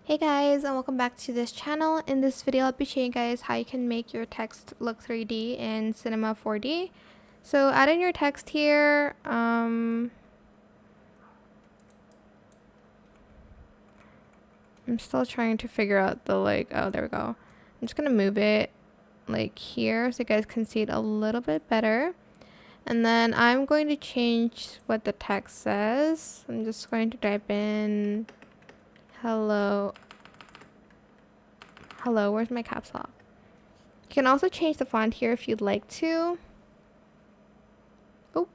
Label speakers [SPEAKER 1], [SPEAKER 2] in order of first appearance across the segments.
[SPEAKER 1] Hey guys, and welcome back to this channel. In this video I'll be showing you guys how you can make your text look 3D in Cinema 4D. So add in your text here. I'm still trying to figure out the oh, there we go. I'm just gonna move it like here so you guys can see it a little bit better. And then I'm going to change what the text says. I'm just going to type in hello. Hello, where's my caps lock? You can also change the font here if you'd like to. Oh.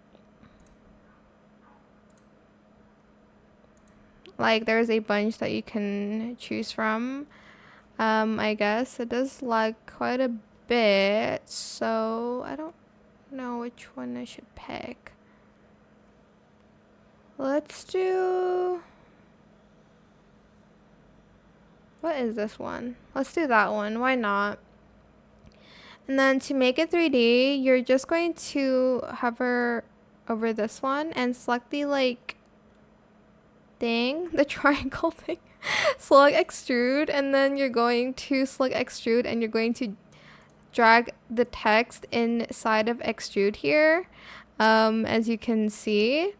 [SPEAKER 1] Like there's a bunch that you can choose from. I guess it does lag quite a bit, so I don't know which one I should pick. Let's do... What is this one? Let's do that one. Why not? And then to make it 3D, you're just going to hover over this one and select the thing, the triangle thing. Select extrude, and then you're going to select extrude and you're going to drag the text inside of extrude here. As you can see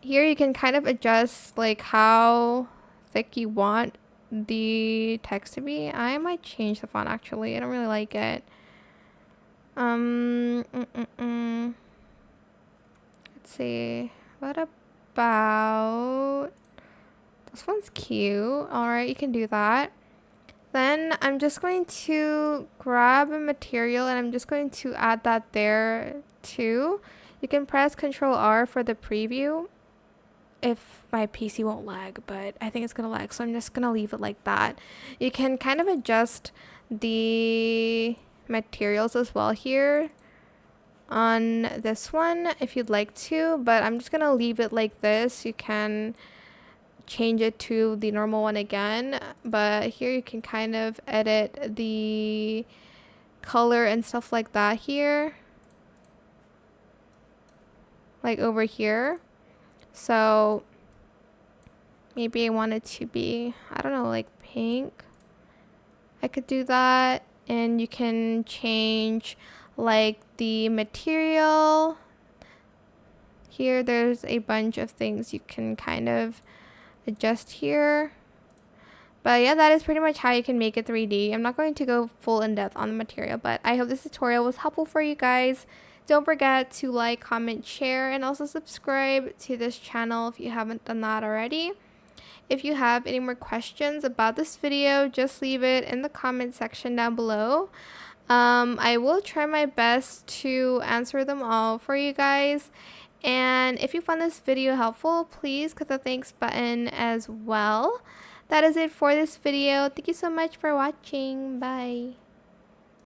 [SPEAKER 1] here, you can kind of adjust like how thick you want the text to be. I might change the font actually. I don't really like it. Let's see. What about this one's cute. Alright, you can do that. Then I'm just going to grab a material and I'm just going to add that there too. You can press Ctrl R for the preview if my PC won't lag, but I think it's gonna lag, so I'm just gonna leave it like that. You can kind of adjust the materials as well here on this one if you'd like to, but I'm just gonna leave it like this. You can change it to the normal one again, but here you can kind of edit the color and stuff like that here, like over here. So maybe I want it to be, I don't know, like pink. I could do that, and you can change like the material here. There's a bunch of things you can kind of adjust here. But yeah, that is pretty much how you can make it 3D. I'm not going to go full in depth on the material, but I hope this tutorial was helpful for you guys. Don't forget to like, comment, share, and also subscribe to this channel if you haven't done that already. If you have any more questions about this video, just leave it in the comment section down below. I will try my best to answer them all for you guys. And if you found this video helpful, please click the thanks button as well. That is it for this video. Thank you so much for watching. Bye.